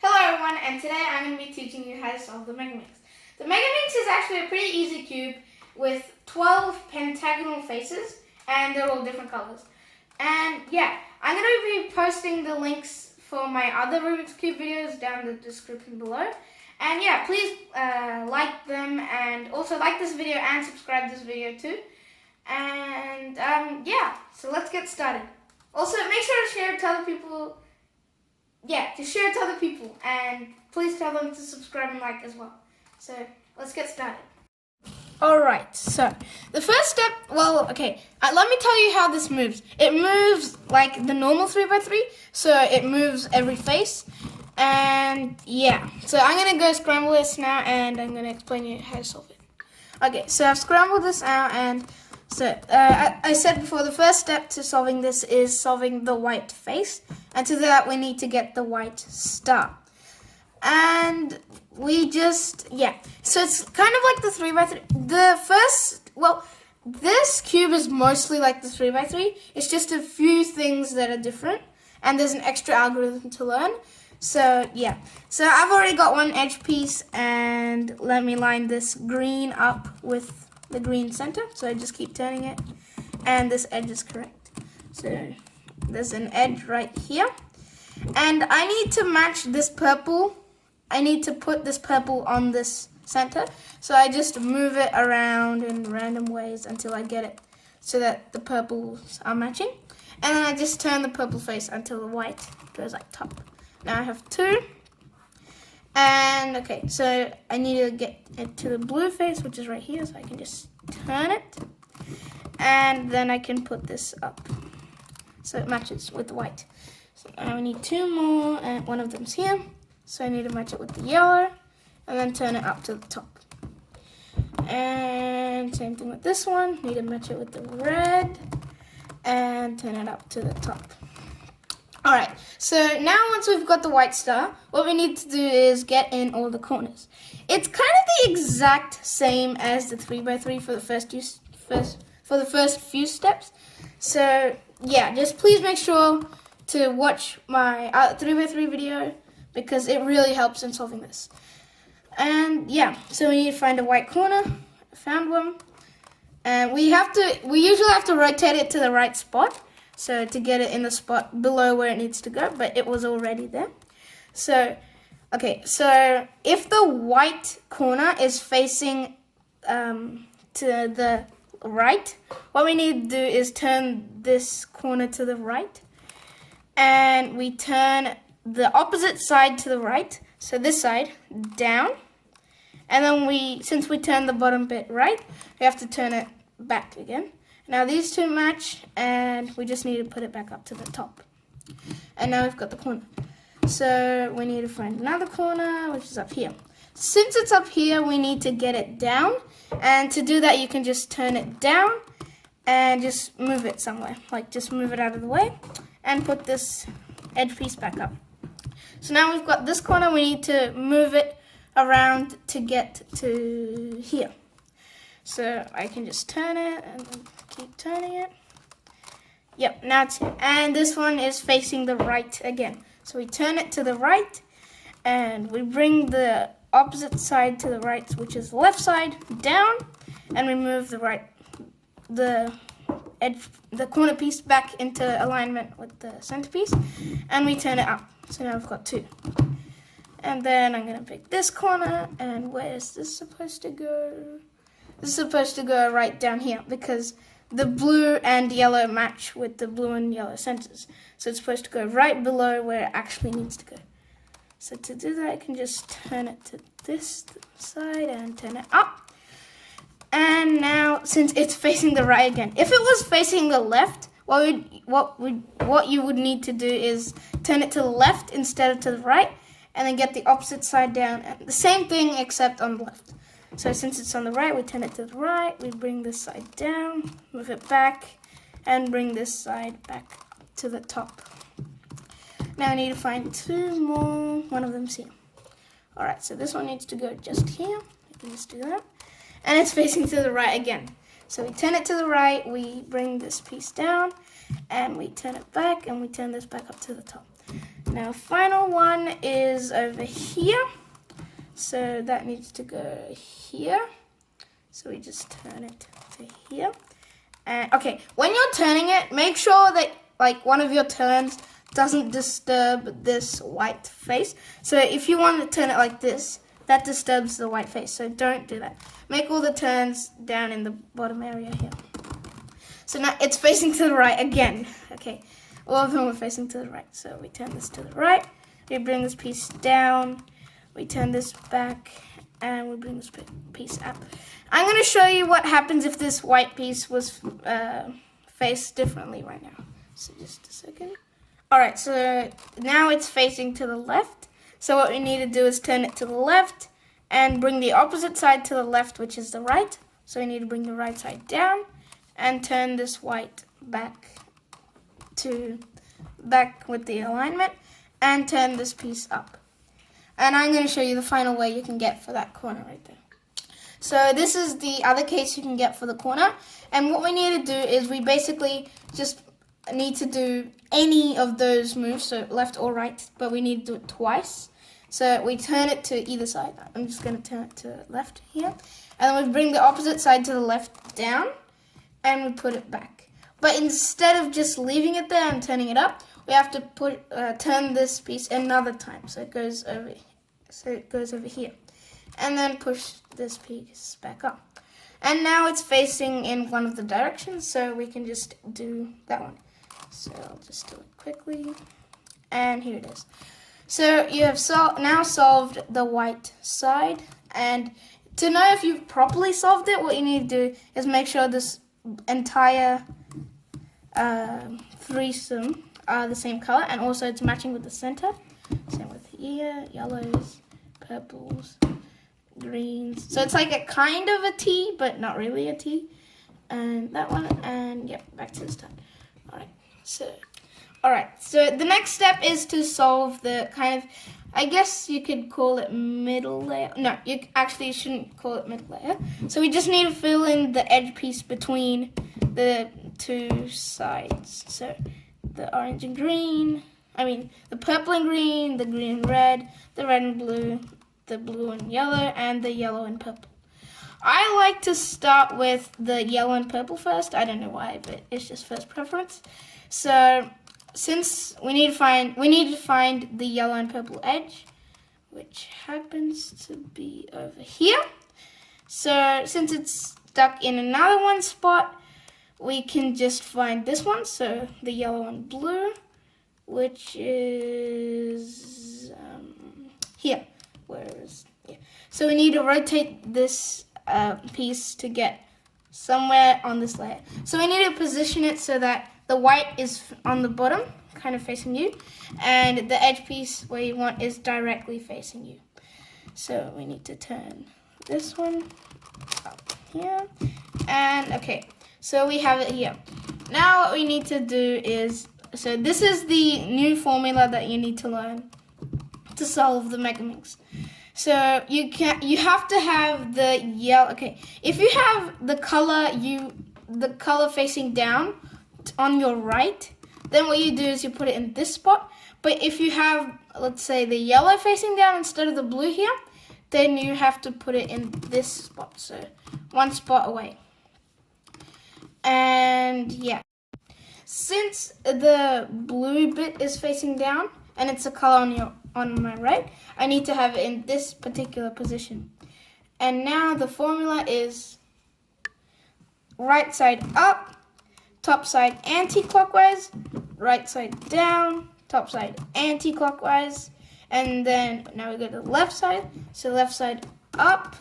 Hello everyone, and today I'm going to be teaching you how to solve the Megamix. The Megamix is actually a pretty easy cube with 12 pentagonal faces, and they're all different colors. And yeah, I'm going to be posting the links for my other Rubik's Cube videos down in the description below. And yeah, please like them, and also like this video and subscribe to this video too. And yeah, so let's get started. Also, make sure to share it to other people. Yeah, to share it to other people, and please tell them to subscribe and like as well. So let's get started. Alright, so the first step, let me tell you how this moves. It moves like the normal 3x3, so it moves every face. And yeah, so I'm going to go scramble this now, and I'm going to explain you how to solve it. Okay, so I've scrambled this out, and so I said before, the first step to solving this is solving the white face. And to that, we need to get the white star. And we just, so it's kind of like the 3x3. This cube is mostly like the 3x3. It's just a few things that are different. And there's an extra algorithm to learn. So yeah, so I've already got one edge piece, and let me line this green up with the green center. So I just keep turning it, and this edge is correct. So there's an edge right here, and I need to match this purple. I need to put this purple on this center. So I just move it around in random ways until I get it so that the purples are matching. And then I just turn the purple face until the white goes like top. Now I have two. And okay, so I need to get it to the blue face, which is right here, so I can just turn it. And then I can put this up so it matches with the white. So now we need two more, and one of them's here. So I need to match it with the yellow, and then turn it up to the top. And same thing with this one. Need to match it with the red, and turn it up to the top. Alright, so now once we've got the white star, what we need to do is get in all the corners. It's kind of the exact same as the 3x3 for the first few steps. So yeah, just please make sure to watch my 3x3 video, because it really helps in solving this. And yeah, so we need to find a white corner. I found one. And we usually have to rotate it to the right spot, so to get it in the spot below where it needs to go, but it was already there. So, okay, so if the white corner is facing to the right, what we need to do is turn this corner to the right, and we turn the opposite side to the right, so this side down, and then since we turned the bottom bit right, we have to turn it back again. Now these two match, and we just need to put it back up to the top. And now we've got the corner. So we need to find another corner, which is up here. Since it's up here, we need to get it down. And to do that, you can just turn it down and just move it somewhere. Like just move it out of the way and put this edge piece back up. So now we've got this corner, we need to move it around to get to here. So I can just turn it and then keep turning it. Yep, now it's here. And this one is facing the right again. So we turn it to the right, and we bring the opposite side to the right, which is the left side, down, and we move the corner piece back into alignment with the centerpiece, and we turn it up. So now we've got two. And then I'm gonna pick this corner, and where is this supposed to go? This is supposed to go right down here, because the blue and yellow match with the blue and yellow centers. So it's supposed to go right below where it actually needs to go. So to do that, I can just turn it to this side and turn it up. And now, since it's facing the right again, if it was facing the left, what you would need to do is turn it to the left instead of to the right, and then get the opposite side down. And the same thing except on the left. So since it's on the right, we turn it to the right, we bring this side down, move it back, and bring this side back to the top. Now I need to find two more. One of them's here. Alright, so this one needs to go just here. I can just do that. And it's facing to the right again. So we turn it to the right, we bring this piece down, and we turn it back, and we turn this back up to the top. Now final one is over here. So that needs to go here. So we just turn it to here. And okay, when you're turning it, make sure that like one of your turns doesn't disturb this white face. So if you want to turn it like this, that disturbs the white face. So don't do that. Make all the turns down in the bottom area here. So now it's facing to the right again. Okay, all of them are facing to the right. So we turn this to the right. We bring this piece down. We turn this back. And we bring this piece up. I'm going to show you what happens if this white piece was faced differently right now. So just a second. Alright, so now it's facing to the left. So what we need to do is turn it to the left and bring the opposite side to the left, which is the right. So we need to bring the right side down and turn this white back with the alignment and turn this piece up. And I'm going to show you the final way you can get for that corner right there. So this is the other case you can get for the corner. And what we need to do is we basically just need to do any of those moves, so left or right, but we need to do it twice. So we turn it to either side. I'm just going to turn it to left here. And then we bring the opposite side to the left down, and we put it back. But instead of just leaving it there and turning it up, we have to turn this piece another time, so it goes over here, and then push this piece back up. And now it's facing in one of the directions, so we can just do that one. So I'll just do it quickly, and here it is. So you have now solved the white side, and to know if you've properly solved it, what you need to do is make sure this entire threesome are the same color, and also it's matching with the center. Same with here, yellows, purples, greens. So it's like a kind of a T, but not really a T. And that one, and yep, back to the start. Alright, so the next step is to solve the kind of, I guess you could call it middle layer. No, you actually shouldn't call it middle layer. So we just need to fill in the edge piece between the two sides. So the orange and green, the purple and green, the green and red, the red and blue, the blue and yellow, and the yellow and purple. I like to start with the yellow and purple first. I don't know why, but it's just first preference. So since we need to find the yellow and purple edge, which happens to be over here. So since it's stuck in another one spot, we can just find this one, so the yellow and blue, which is here. So we need to rotate this piece to get somewhere on this layer. So we need to position it so that the white is on the bottom, kind of facing you, and the edge piece where you want is directly facing you. So we need to turn this one up here, and okay. So we have it here. Now what we need to do is, so this is the new formula that you need to learn to solve the Megamix. So you have to have the yellow. Okay, if you have the color facing down on your right, then what you do is you put it in this spot. But if you have, let's say, the yellow facing down instead of the blue here, then you have to put it in this spot. So one spot away. And yeah, since the blue bit is facing down and it's a color on my right, I need to have it in this particular position. And now the formula is right side up, top side anti-clockwise, right side down, top side anti-clockwise, and then now we go to the left side, so left side up,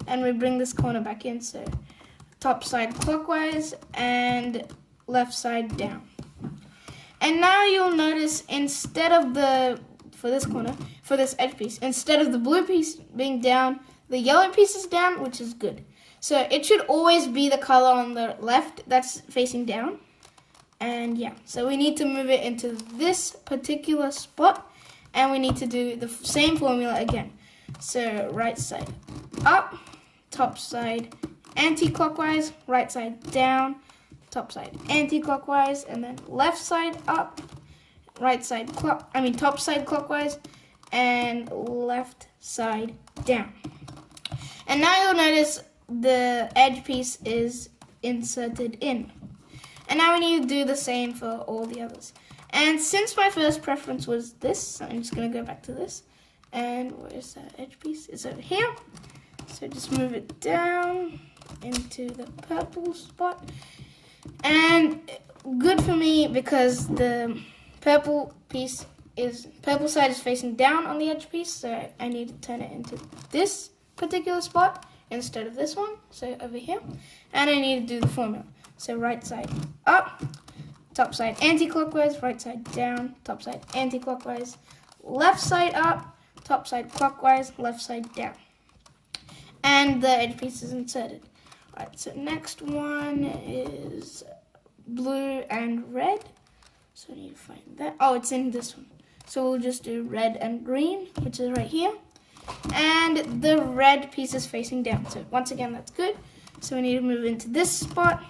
and we bring this corner back in, so top side clockwise and left side down. And now you'll notice instead of for this edge piece, instead of the blue piece being down, the yellow piece is down, which is good. So it should always be the color on the left that's facing down. And yeah, so we need to move it into this particular spot, and we need to do the same formula again. So right side up, top side anti-clockwise, right side down, top side anti-clockwise, and then left side up, top side clockwise, and left side down. And now you'll notice the edge piece is inserted in. And now we need to do the same for all the others. And since my first preference was this, I'm just going to go back to this. And where's that edge piece? It's over here. So just move it down into the purple spot. And good for me because the purple side is facing down on the edge piece. So I need to turn it into this particular spot instead of this one. So over here. And I need to do the formula. So right side up, top side anti-clockwise, right side down, top side anti-clockwise, left side up, top side clockwise, left side down. And the edge piece is inserted. Alright, so next one is blue and red. So I need to find that. Oh, it's in this one. So we'll just do red and green, which is right here. And the red piece is facing down. So once again, that's good. So we need to move into this spot.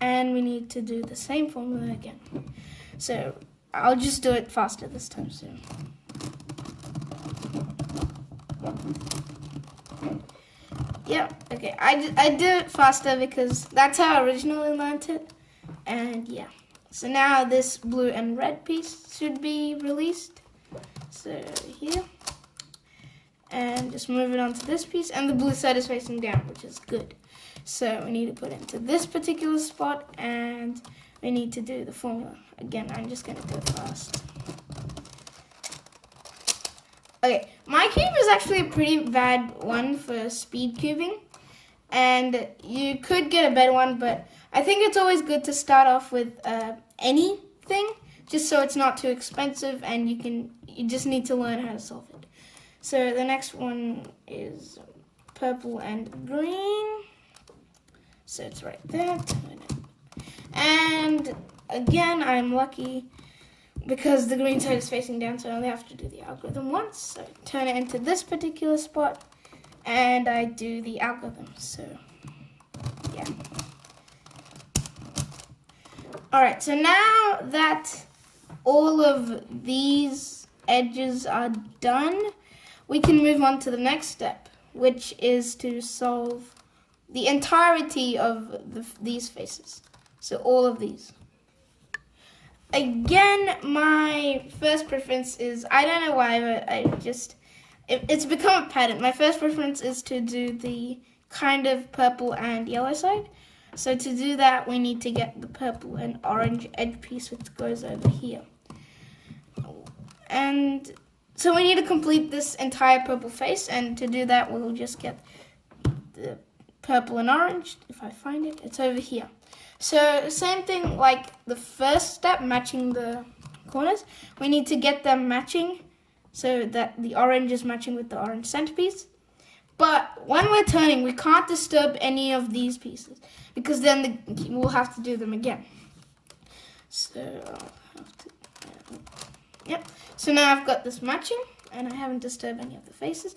And we need to do the same formula again. So I'll just do it faster this time. So yeah, okay. I did it faster because that's how I originally learned it. And yeah. So now this blue and red piece should be released. So here. And just move it onto this piece. And the blue side is facing down, which is good. So we need to put it into this particular spot, and we need to do the formula. Again, I'm just going to do it fast. Okay, my cube is actually a pretty bad one for speed cubing, and you could get a better one, but I think it's always good to start off with anything, just so it's not too expensive, and you just need to learn how to solve it. So the next one is purple and green. So it's right there. And again, I'm lucky because the green side is facing down, so I only have to do the algorithm once. So I turn it into this particular spot, and I do the algorithm. So yeah. Alright, so now that all of these edges are done, we can move on to the next step, which is to solve the entirety of these faces. So all of these. Again, my first preference is, I don't know why, but it's become a pattern. My first preference is to do the kind of purple and yellow side. So to do that, we need to get the purple and orange edge piece, which goes over here. And so we need to complete this entire purple face, and to do that, we'll just get the purple and orange. If I find it, it's over here. So same thing like the first step, matching the corners. We need to get them matching so that the orange is matching with the orange centerpiece. But when we're turning, we can't disturb any of these pieces because then we'll have to do them again. So I'll have to, yep. So now I've got this matching and I haven't disturbed any of the faces.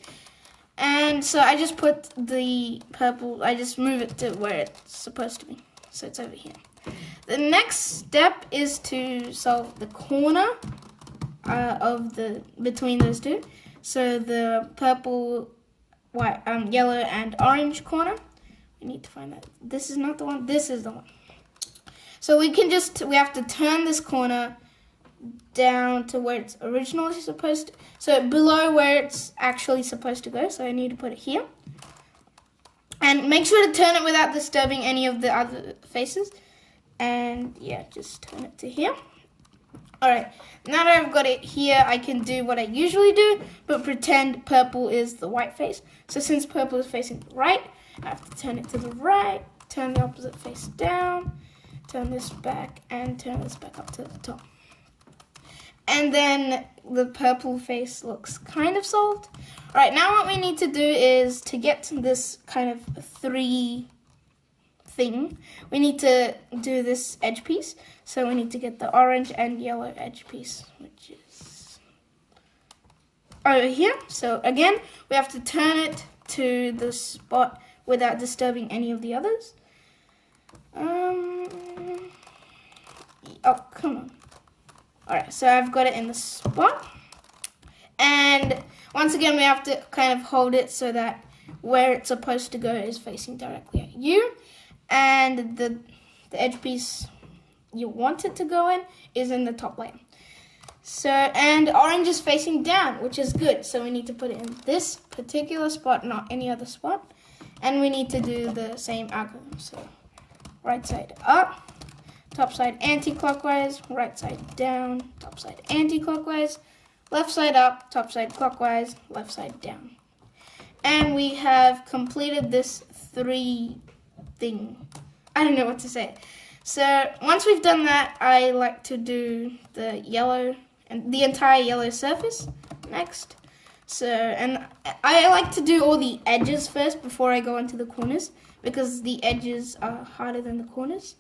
And so I just put the purple, I just move it to where it's supposed to be. So it's over here. The next step is to solve the corner between those two. So the purple, white, yellow and orange corner. We need to find that. This is not the one, this is the one. So we have to turn this corner down to where it's originally supposed to, so below where it's actually supposed to go. So I need to put it here. And make sure to turn it without disturbing any of the other faces. And yeah, just turn it to here. Alright, now that I've got it here, I can do what I usually do, but pretend purple is the white face. So since purple is facing right, I have to turn it to the right, turn the opposite face down, turn this back, and turn this back up to the top. And then the purple face looks kind of solved. Alright, now what we need to do is to get to this kind of 3 thing, we need to do this edge piece. So we need to get the orange and yellow edge piece, which is over here. So again, we have to turn it to the spot without disturbing any of the others. Oh, come on. Alright, so I've got it in the spot. And once again, we have to kind of hold it so that where it's supposed to go is facing directly at you. And the edge piece you want it to go in is in the top layer. So, and orange is facing down, which is good. So we need to put it in this particular spot, not any other spot. And we need to do the same algorithm. So right side up, top side anti-clockwise, right side down, top side anti-clockwise, left side up, top side clockwise, left side down. And we have completed this 3 thing. I don't know what to say. So once we've done that, I like to do the yellow and the entire yellow surface next. So, and I like to do all the edges first before I go into the corners, because the edges are harder than the corners,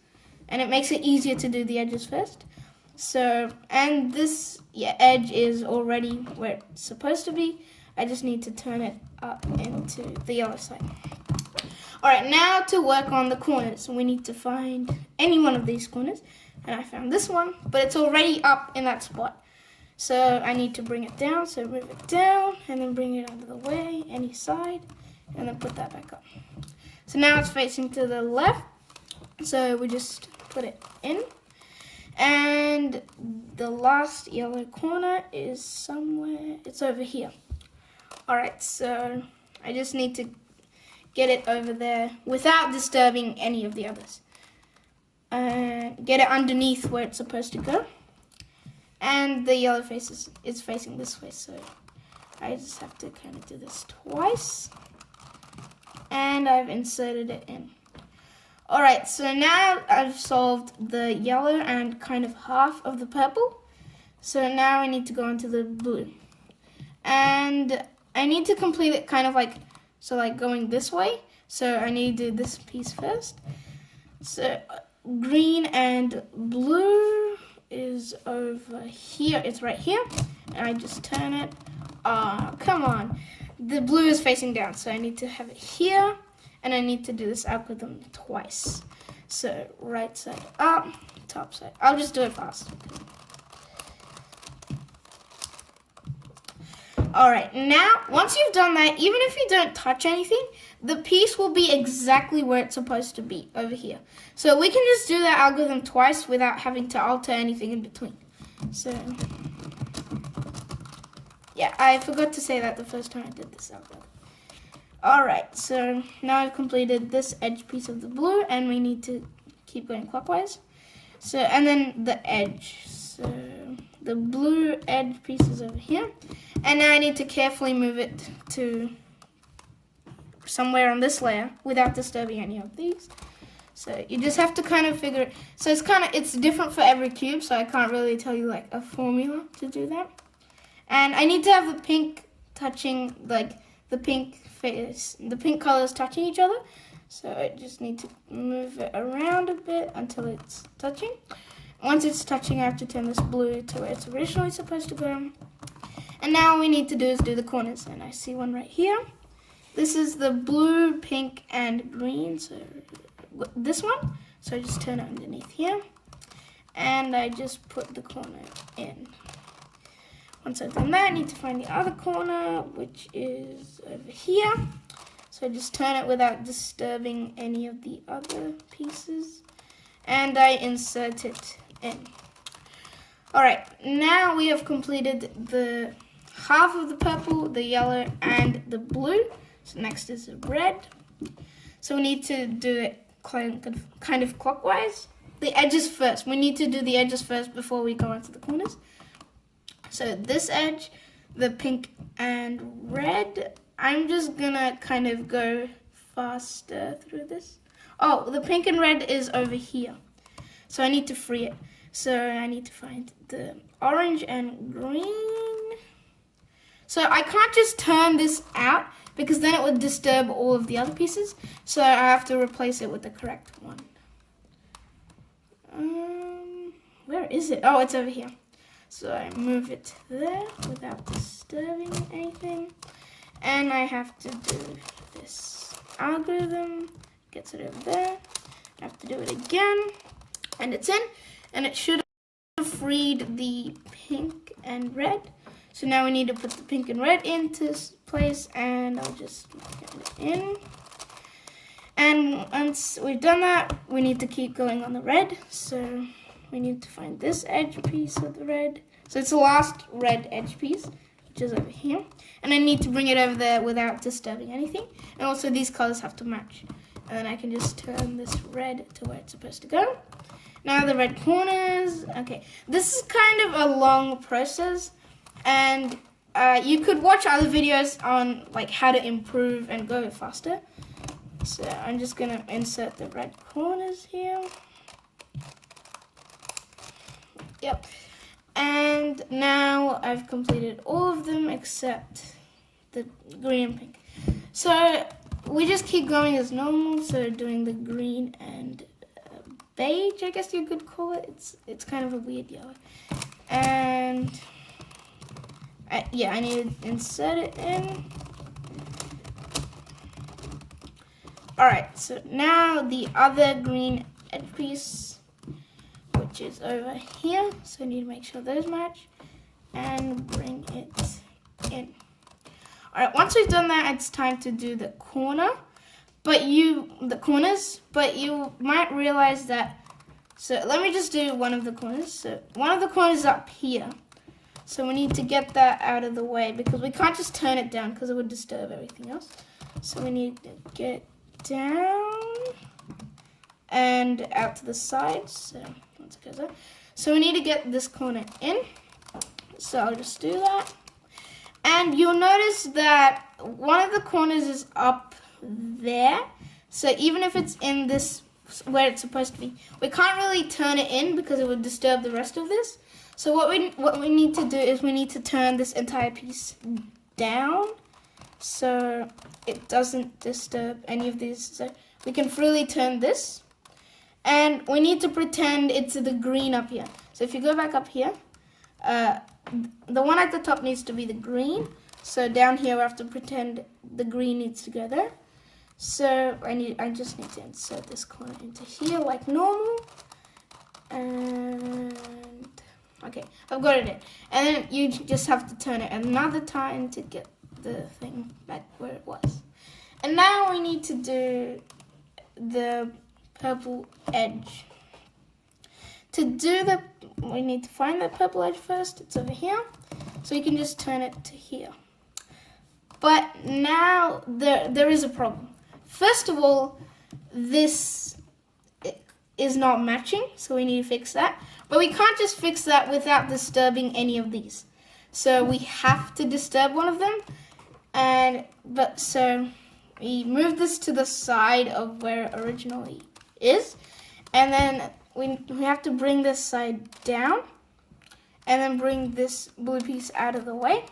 and it makes it easier to do the edges first. So, and this edge is already where it's supposed to be. I just need to turn it up into the yellow side. Alright, now to work on the corners. We need to find any one of these corners. And I found this one, but it's already up in that spot. So I need to bring it down. So move it down and then bring it out of the way, any side, and then put that back up. So now it's facing to the left. So we just put it in. And the last yellow corner is somewhere, it's over here. Alright, so I just need to get it over there without disturbing any of the others. Get it underneath where it's supposed to go. And the yellow face is facing this way, so I just have to kind of do this twice. And I've inserted it in. Alright, so now I've solved the yellow and kind of half of the purple. So now I need to go into the blue. And I need to complete it kind of like, so like going this way. So I need to do this piece first. So green and blue is over here. It's right here. And I just turn it. Oh, come on. The blue is facing down, so I need to have it here. And I need to do this algorithm twice. So right side up, top side. I'll just do it fast. Alright, now once you've done that, even if you don't touch anything, the piece will be exactly where it's supposed to be, over here. So we can just do that algorithm twice without having to alter anything in between. So, yeah, I forgot to say that the first time I did this algorithm. Alright, so now I've completed this edge piece of the blue, and we need to keep going clockwise. So, and then the edge. So the blue edge piece is over here. And now I need to carefully move it to somewhere on this layer without disturbing any of these. So you just have to kind of figure it. So it's different for every cube, so I can't really tell you like a formula to do that. And I need to have the pink touching, like the pink face, the pink colors touching each other. So I just need to move it around a bit until it's touching. Once it's touching, I have to turn this blue to where it's originally supposed to go. And now all we need to do is do the corners. And I see one right here. This is the blue, pink, and green. So this one. So I just turn it underneath here. And I just put the corner in. Once I've done that, I need to find the other corner, which is over here. So I just turn it without disturbing any of the other pieces. And I insert it in. Alright, now we have completed the half of the purple, the yellow, and the blue. So next is the red. So we need to do it kind of clockwise. The edges first. We need to do the edges first before we go into the corners. So this edge, the pink and red, I'm just gonna kind of go faster through this. Oh, the pink and red is over here. So I need to free it. So I need to find the orange and green. So I can't just turn this out because then it would disturb all of the other pieces. So I have to replace it with the correct one. Where is it? Oh, it's over here. So I move it there without disturbing anything. And I have to do this algorithm. Gets it over there. I have to do it again. And it's in. And it should have freed the pink and red. So now we need to put the pink and red into place, and I'll just get it in. And once we've done that, we need to keep going on the red. So we need to find this edge piece of the red. So it's the last red edge piece, which is over here. And I need to bring it over there without disturbing anything. And also these colors have to match. And then I can just turn this red to where it's supposed to go. Now the red corners. Okay, this is kind of a long process. And you could watch other videos on like how to improve and go faster. So I'm just gonna insert the red corners here. Yep. And now I've completed all of them except the green and pink. So we just keep going as normal. So doing the green and beige, I guess you could call it. It's kind of a weird yellow. And yeah, I need to insert it in. Alright, so now the other green edge piece, which is over here. So I need to make sure those match and bring it in. Alright, once we've done that, it's time to do the corners, but you might realize that, so let me just do one of the corners. So one of the corners is up here. So we need to get that out of the way because we can't just turn it down because it would disturb everything else. So we need to get down and out to the sides. So let's go there. So we need to get this corner in. So I'll just do that. And you'll notice that one of the corners is up there. So even if it's in this where it's supposed to be, we can't really turn it in because it would disturb the rest of this. So what we need to do is we need to turn this entire piece down so it doesn't disturb any of these. So we can freely turn this, and we need to pretend it's the green up here. So if you go back up here, the one at the top needs to be the green. So down here we have to pretend the green needs to go there. So I just need to insert this corner into here like normal, and okay, I've got it in. And then you just have to turn it another time to get the thing back where it was. And now we need to do the purple edge. To do we need to find the purple edge first. It's over here. So you can just turn it to here. But now there is a problem. First of all, this is not matching, so we need to fix that. But we can't just fix that without disturbing any of these. So we have to disturb one of them. So we move this to the side of where it originally is. And then we have to bring this side down. And then bring this blue piece out of the way.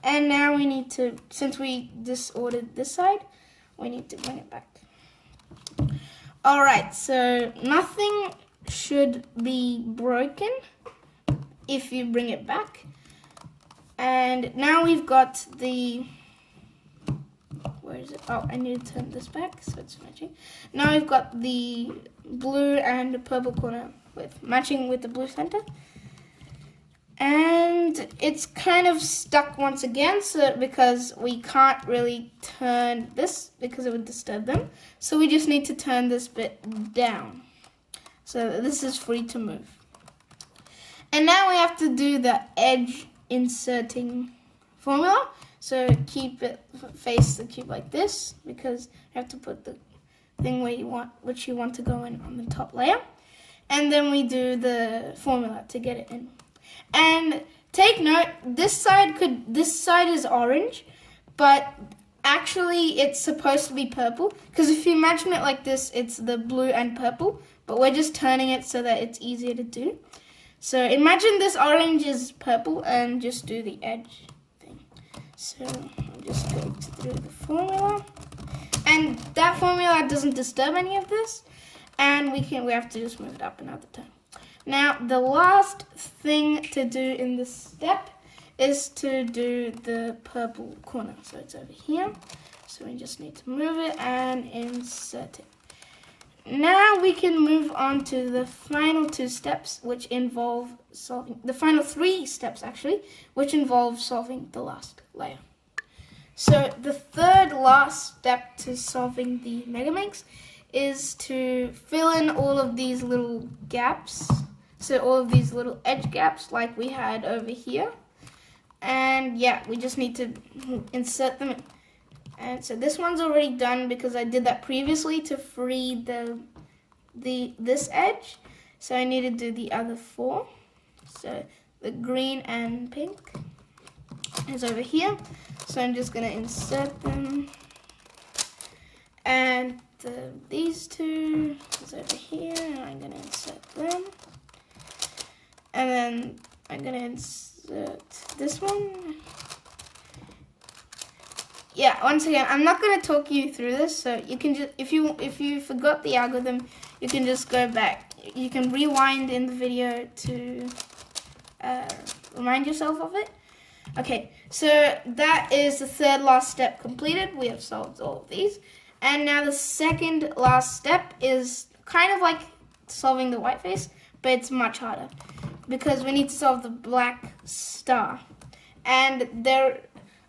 And now we need to, since we disordered this side, we need to bring it back. Alright, so nothing should be broken if you bring it back. And now we've got the, where is it? Oh, I need to turn this back so it's matching. Now we've got the blue and the purple corner matching with the blue center. And it's kind of stuck once again, so because we can't really turn this because it would disturb them. So we just need to turn this bit down. So this is free to move. And now we have to do the edge inserting formula. So keep it face the cube like this because you have to put the thing which you want to go in on the top layer. And then we do the formula to get it in. And take note, this side is orange, but actually it's supposed to be purple. Because if you imagine it like this, it's the blue and purple, but we're just turning it so that it's easier to do. So imagine this orange is purple and just do the edge thing. So I'm just going to do the formula. And that formula doesn't disturb any of this. And we have to just move it up another time. Now, the last thing to do in this step is to do the purple corner. So it's over here. So we just need to move it and insert it. now we can move on to the final two steps, which involve solving the final three steps actually, which involve solving the last layer. So the third last step to solving the Megaminx is to fill in all of these little gaps. So all of these little edge gaps like we had over here. And yeah, we just need to insert them in. And so this one's already done because I did that previously to free this edge. So I need to do the other four. So the green and pink is over here. So I'm just gonna insert them. And these two is over here, and I'm gonna insert them. And then I'm gonna insert this one. Yeah, once again, I'm not going to talk you through this, so you can just, if you forgot the algorithm, you can just go back. You can rewind in the video to remind yourself of it. Okay, so that is the third last step completed. We have solved all of these. And now the second last step is kind of like solving the white face, but it's much harder because we need to solve the black star. And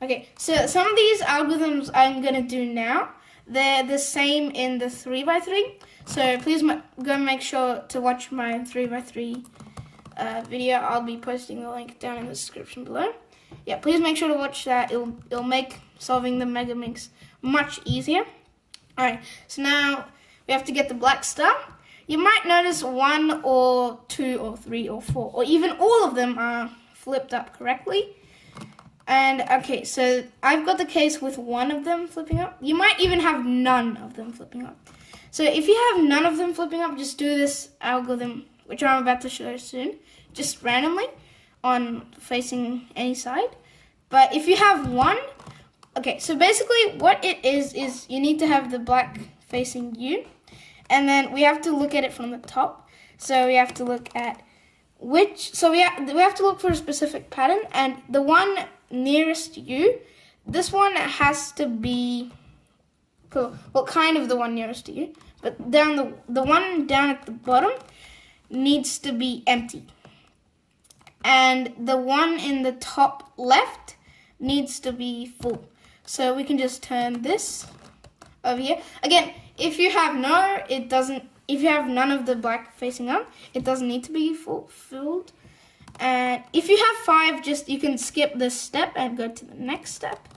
okay, so some of these algorithms I'm going to do now, they're the same in the 3x3. So please go make sure to watch my 3x3 video. I'll be posting the link down in the description below. Yeah, please make sure to watch that. It'll make solving the Megaminx much easier. Alright, so now we have to get the black star. You might notice 1 or 2 or 3 or 4 or even all of them are flipped up correctly. And okay, so I've got the case with one of them flipping up. You might even have none of them flipping up. So if you have none of them flipping up, just do this algorithm, which I'm about to show soon, just randomly on facing any side. But if you have one, okay, so basically what it is you need to have the black facing you, and then we have to look at it from the top. So we have to look at we have to look for a specific pattern, and the one nearest you, this one has to be cool. Well, kind of the one nearest to you, but down the one down at the bottom needs to be empty, and the one in the top left needs to be full. So we can just turn this over here. Again, if you have if you have none of the black facing up, it doesn't need to be filled. And if you have 5, you can skip this step and go to the next step.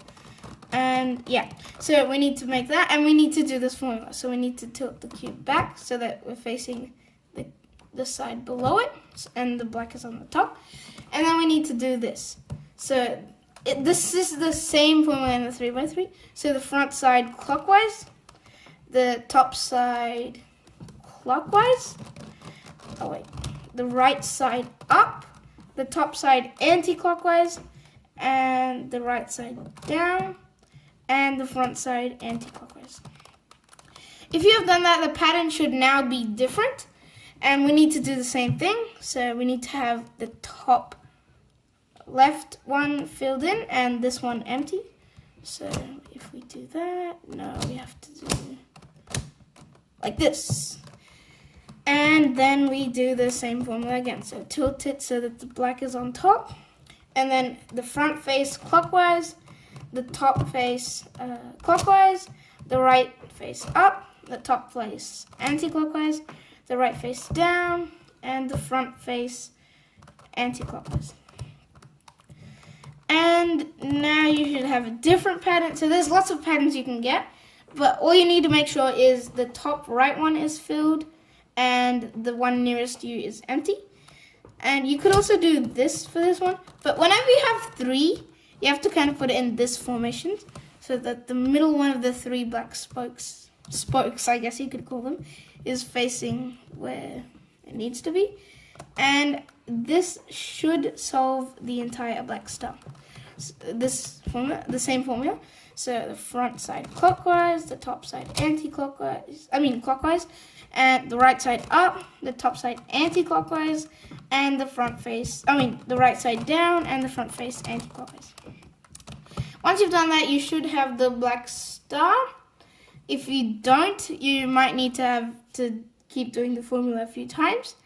And yeah, so we need to make that, and we need to do this formula. So we need to tilt the cube back so that we're facing the side below it, and the black is on the top. And then we need to do this. So this is the same formula in the 3x3. So the front side clockwise, the top side clockwise. Oh wait, the right side up, the top side anti-clockwise, and the right side down, and the front side anti-clockwise. If you have done that, the pattern should now be different, and we need to do the same thing. So we need to have the top left one filled in and this one empty. So if we do that, no, we have to do like this. And then we do the same formula again. So tilt it so that the black is on top, and then the front face clockwise, the top face clockwise, the right face up, the top face anti-clockwise, the right face down, and the front face anti-clockwise. And now you should have a different pattern. So there's lots of patterns you can get, but all you need to make sure is the top right one is filled and the one nearest you is empty. And you could also do this for this one, but whenever you have 3, you have to kind of put it in this formation so that the middle one of the 3 black spokes, I guess you could call them, is facing where it needs to be. And this should solve the entire black star. This formula, the same formula. So the front side clockwise, the top side clockwise, and the right side up, the top side anti-clockwise, and the the right side down, and the front face anti-clockwise. Once you've done that, you should have the black star. If you don't, you might need to have to keep doing the formula a few times.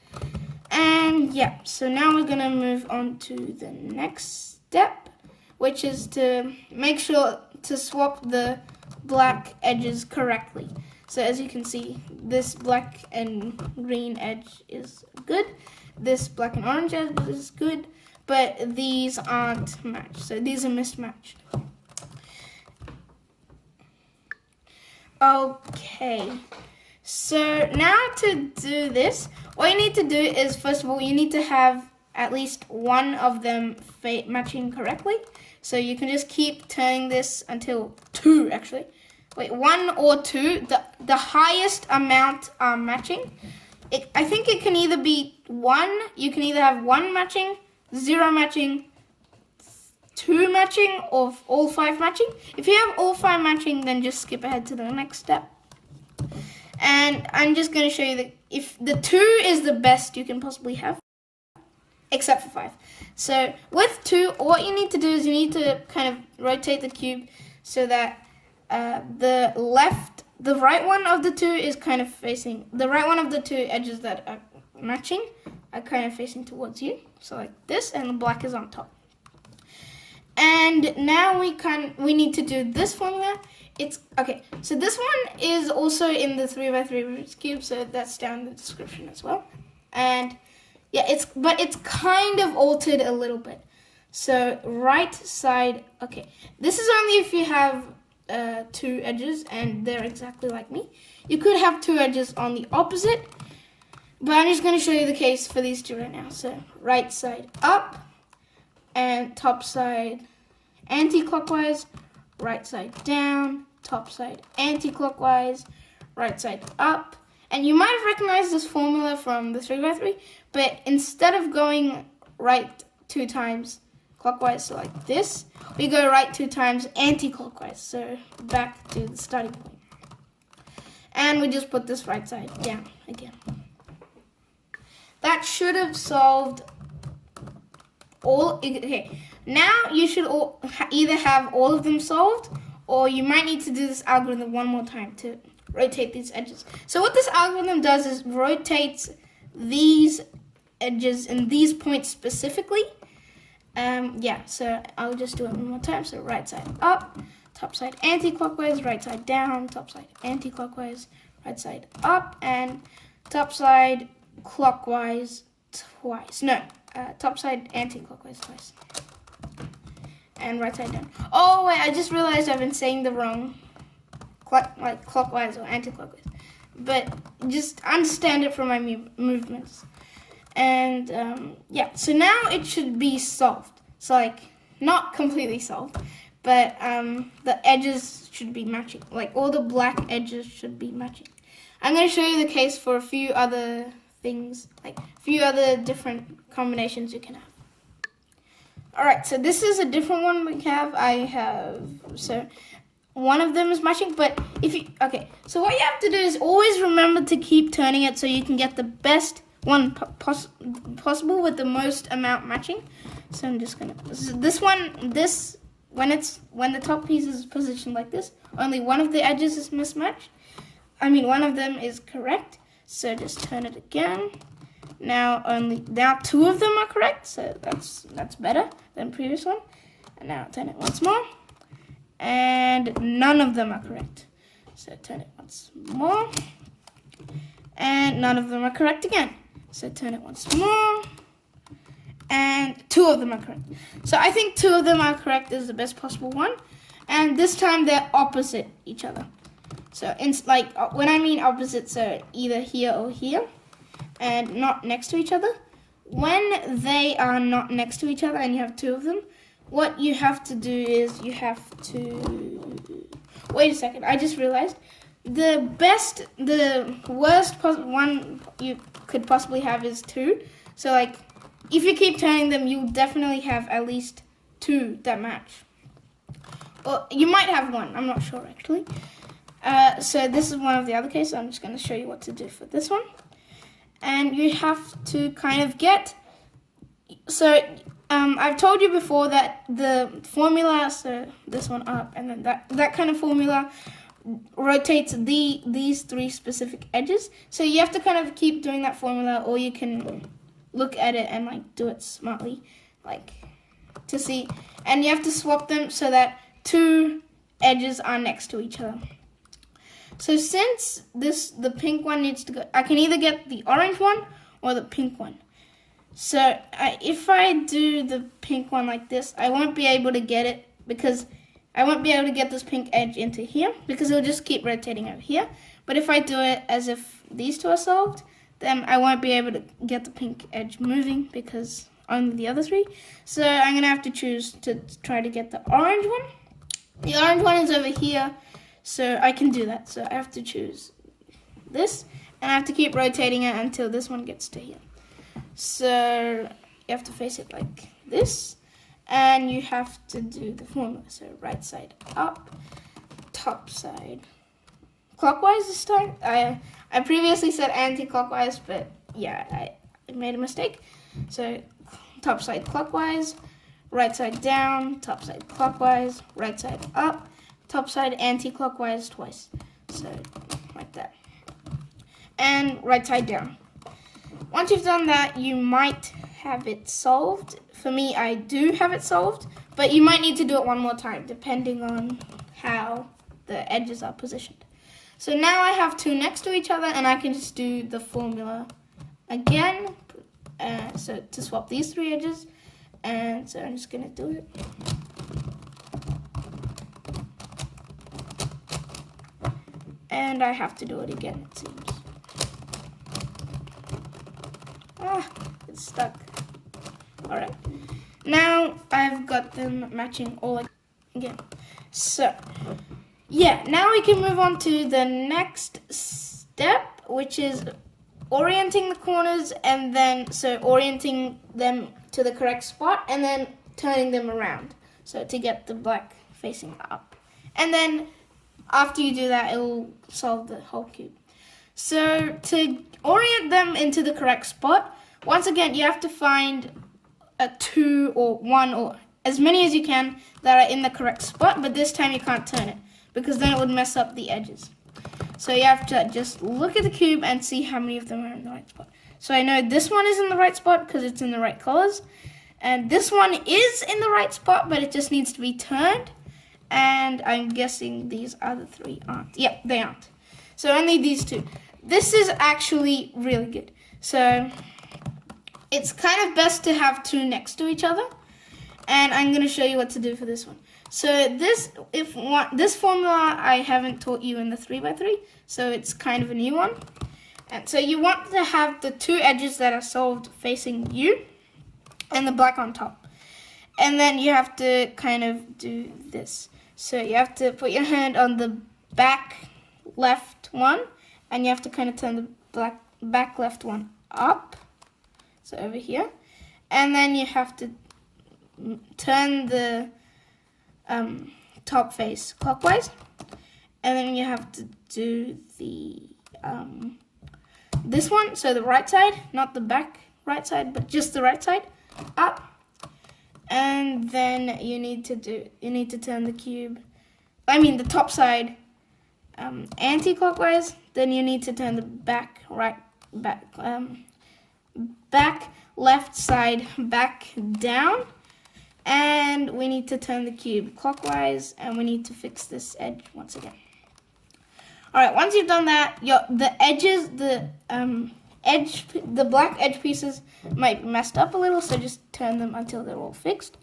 And yeah, so now we're gonna move on to the next step, which is to make sure to swap the black edges correctly. So as you can see, this black and green edge is good. This black and orange edge is good, but these aren't matched. So these are mismatched. Okay, so now to do this, what you need to do is, first of all, you need to have at least one of them matching correctly. So you can just keep turning this until two, actually. Wait, one or two, the highest amount are matching. I think it can either be one, you can either have one matching, zero matching, two matching, or all five matching. If you have all five matching, then just skip ahead to the next step. And I'm just going to show you that if the two is the best you can possibly have, except for five. So with two, what you need to do is you need to kind of rotate the cube so that the right one of the two is kind of facing, the right one of the two edges that are matching are kind of facing towards you. So like this, and the black is on top. And now we need to do this formula. It's okay. So this one is also in the 3x3 Rubik's cube, so that's down in the description as well. And yeah, it's kind of altered a little bit. So right side, okay. This is only if you have two edges and they're exactly like me. You could have two edges on the opposite, but I'm just going to show you the case for these two right now. So right side up and top side anti-clockwise, right side down, top side anti-clockwise, right side up. And you might have recognized this formula from the 3x3, but instead of going right 2 times clockwise, so like this, we go right 2 times anti-clockwise, so back to the starting point. And we just put this right side down again. That should have solved all. Okay, now you should either have all of them solved, or you might need to do this algorithm one more time to rotate these edges. So what this algorithm does is rotates these edges and these points specifically. Yeah, so I'll just do it one more time. So right side up, top side anti-clockwise, right side down, top side anti-clockwise, right side up, and top side clockwise twice. No, top side anti-clockwise twice. And right side down. Oh wait, I just realized I've been saying the wrong like clockwise or anti-clockwise, but just understand it from my movements. And yeah, so now it should be solved. So like not completely solved, but the edges should be matching. Like all the black edges should be matching. I'm going to show you the case for a few other things, like a few other different combinations you can have. Alright, so this is a different one we have. So one of them is matching, but okay, so what you have to do is always remember to keep turning it so you can get the best one possible with the most amount matching. So I'm just gonna, when the top piece is positioned like this, only one of the edges is mismatched. One of them is correct. So just turn it again. Now two of them are correct, so that's better than previous one. And now turn it once more. And none of them are correct. So turn it once more. And none of them are correct again. So turn it once more. And 2 of them are correct. So I think 2 of them are correct is the best possible one. And this time they're opposite each other. So when I mean opposite, so either here or here, and not next to each other. When they are not next to each other and you have 2 of them, what you have to do is you have to... Wait a second, I just realized. The worst one you could possibly have is 2. So like, if you keep turning them, you'll definitely have at least 2 that match. Or you might have 1, I'm not sure actually. So this is one of the other cases. I'm just going to show you what to do for this one. And you have to kind of get... So I've told you before that the formula, so this one up, and then that kind of formula rotates these 3 specific edges. So you have to kind of keep doing that formula, or you can look at it and like do it smartly, like to see. And you have to swap them so that 2 edges are next to each other. So since the pink one needs to go, I can either get the orange one or the pink one. So if I do the pink one like this, I won't be able to get it, because I won't be able to get this pink edge into here, because it'll just keep rotating over here. But if I do it as if these 2 are solved, then I won't be able to get the pink edge moving, because only the other 3. So I'm going to have to choose to try to get the orange one. The orange one is over here, so I can do that. So I have to choose this, and I have to keep rotating it until this one gets to here. So you have to face it like this, and you have to do the formula. So right side up, top side clockwise this time. I previously said anti-clockwise, but yeah, I made a mistake. So top side clockwise, right side down, top side clockwise, right side up, top side anti-clockwise twice. So like that. And right side down. Once you've done that, you might have it solved. For me, I do have it solved, but you might need to do it one more time, depending on how the edges are positioned. So now I have 2 next to each other, and I can just do the formula again. So to swap these 3 edges, and so I'm just gonna do it. And I have to do it again, it seems. It's stuck. Alright. Now I've got them matching all again. So, yeah, now we can move on to the next step, which is orienting the corners, and then, so orienting them to the correct spot, and then turning them around, so to get the black facing up. And then after you do that, it will solve the whole cube. So to orient them into the correct spot, once again, you have to find a 2 or 1 or as many as you can that are in the correct spot, but this time you can't turn it, because then it would mess up the edges. So you have to just look at the cube and see how many of them are in the right spot. So I know this one is in the right spot because it's in the right colors, and this one is in the right spot, but it just needs to be turned. And I'm guessing these other 3 aren't. Yep, they aren't. So only these 2. This is actually really good. So it's kind of best to have 2 next to each other. And I'm going to show you what to do for this one. So this formula I haven't taught you in the 3x3, so it's kind of a new one. And so you want to have the 2 edges that are solved facing you, and the black on top. And then you have to kind of do this. So you have to put your hand on the back left one, and you have to kind of turn the back left one up, so over here. And then you have to turn the top face clockwise, and then you have to do the this one, so the right side, not the back right side, but just the right side up. And then you need to turn the cube, the top side anti-clockwise. Then you need to turn the back left side back down, and we need to turn the cube clockwise, and we need to fix this edge once again. Alright, once you've done that, the edges, the black edge pieces might be messed up a little, so just turn them until they're all fixed.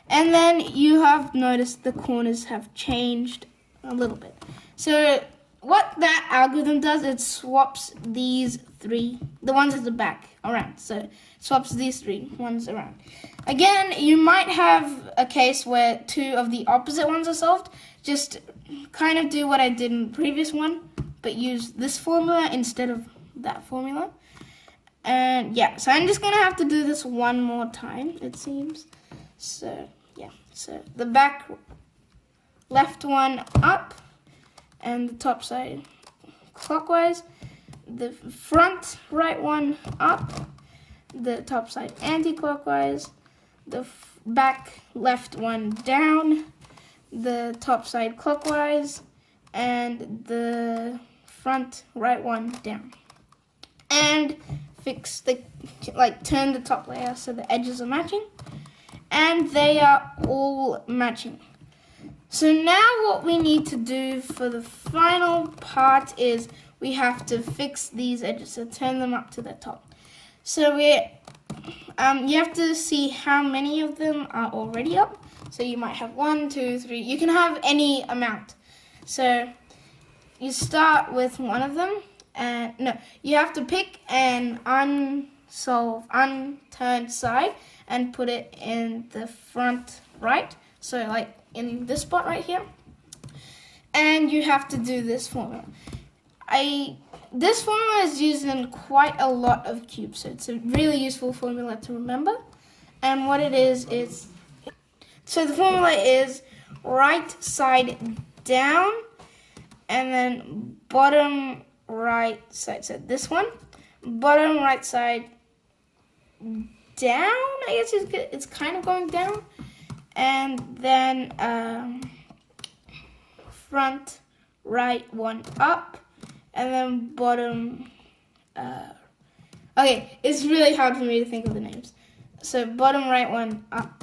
And then you have noticed the corners have changed a little bit. So what that algorithm does, it swaps these 3, the ones at the back, around. So it swaps these 3 ones around. Again, you might have a case where 2 of the opposite ones are solved. Just kind of do what I did in the previous one, but use this formula instead of that formula. And yeah, so I'm just going to have to do this one more time, it seems. So yeah, so the back left one up, and the top side clockwise, the front right one up, the top side anti-clockwise, the back left one down, the top side clockwise, and the front right one down. And fix the, turn the top layer so the edges are matching. And they are all matching. So now what we need to do for the final part is we have to fix these edges, so turn them up to the top. So you have to see how many of them are already up. So you might have 1, 2, 3. You can have any amount. So you start with one of them, and no, you have to pick an unturned side and put it in the front right. So like in this spot right here. And you have to do this formula. This formula is used in quite a lot of cubes, so it's a really useful formula to remember. And what it is, so the formula is right side down and then bottom right side. So this one, bottom right side down, I guess it's kind of going down. And then front right one up, and then bottom, okay, it's really hard for me to think of the names. So bottom right one up.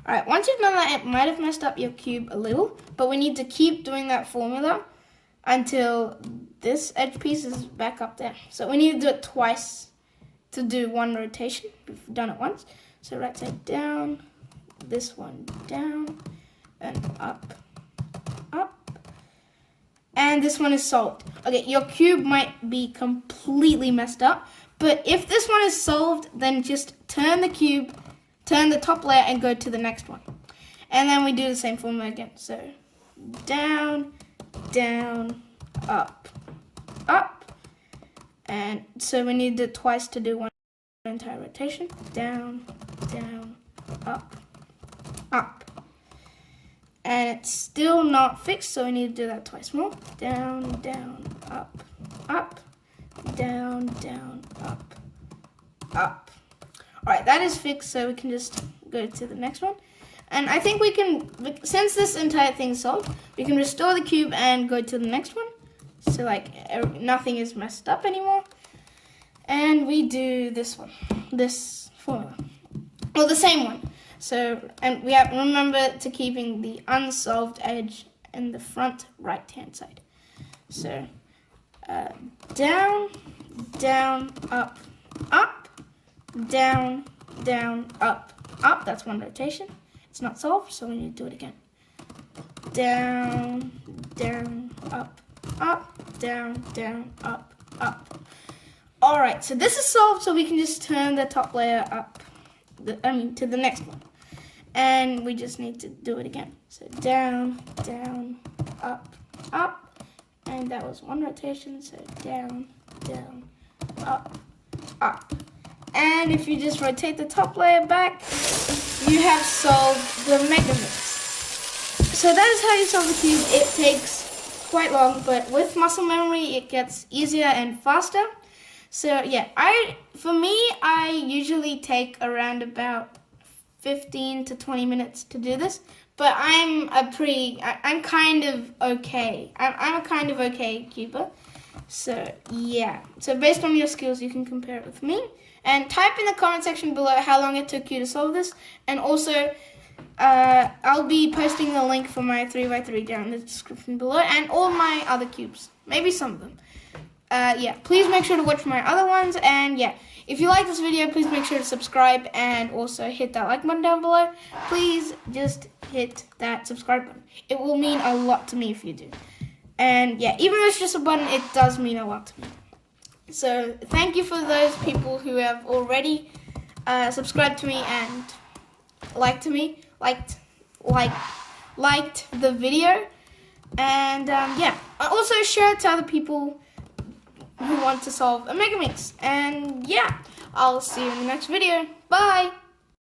Alright, once you've done that, it might have messed up your cube a little, but we need to keep doing that formula until this edge piece is back up there. So we need to do it twice to do one rotation. We've done it once. So right side down, this one down, and up, up. And this one is solved. Okay, your cube might be completely messed up, but if this one is solved, then just turn the cube, turn the top layer, and go to the next one. And then we do the same formula again. So down, down, up, up. And so we need it twice to do one entire rotation. Down, down, up, up. And it's still not fixed, so we need to do that twice more. Down, down, up, up, down, down, up, up. Alright, that is fixed, so we can just go to the next one. And I think we can, since this entire thing is solved, we can restore the cube and go to the next one. So like nothing is messed up anymore. And we do this one, this formula. Well, the same one. So, and we have remember to keeping the unsolved edge in the front right hand side. So down, down, up, up, down, down, up, up. That's one rotation. It's not solved, so we need to do it again. Down, down, up, up, down, down, up, up. Alright, so this is solved, so we can just turn the top layer up, to the next one. And we just need to do it again. So down, down, up, up. And that was one rotation, so down, down, up, up. And if you just rotate the top layer back, you have solved the Megamix. So that is how you solve the cube. It takes quite long, but with muscle memory, it gets easier and faster. So yeah, for me, I usually take around about 15 to 20 minutes to do this, but I'm kind of okay. I'm a kind of okay cuber. So yeah, so based on your skills, you can compare it with me. And type in the comment section below how long it took you to solve this. And also, I'll be posting the link for my 3x3 down in the description below, and all my other cubes, maybe some of them. Yeah, please make sure to watch my other ones, and yeah, if you like this video, please make sure to subscribe and also hit that like button down below. Please just hit that subscribe button. It will mean a lot to me if you do. And yeah, even though it's just a button, it does mean a lot to me. So thank you for those people who have already subscribed to me and liked the video. And yeah, also share it to other people who want to solve a Megamix. And yeah, I'll see you in the next video. Bye!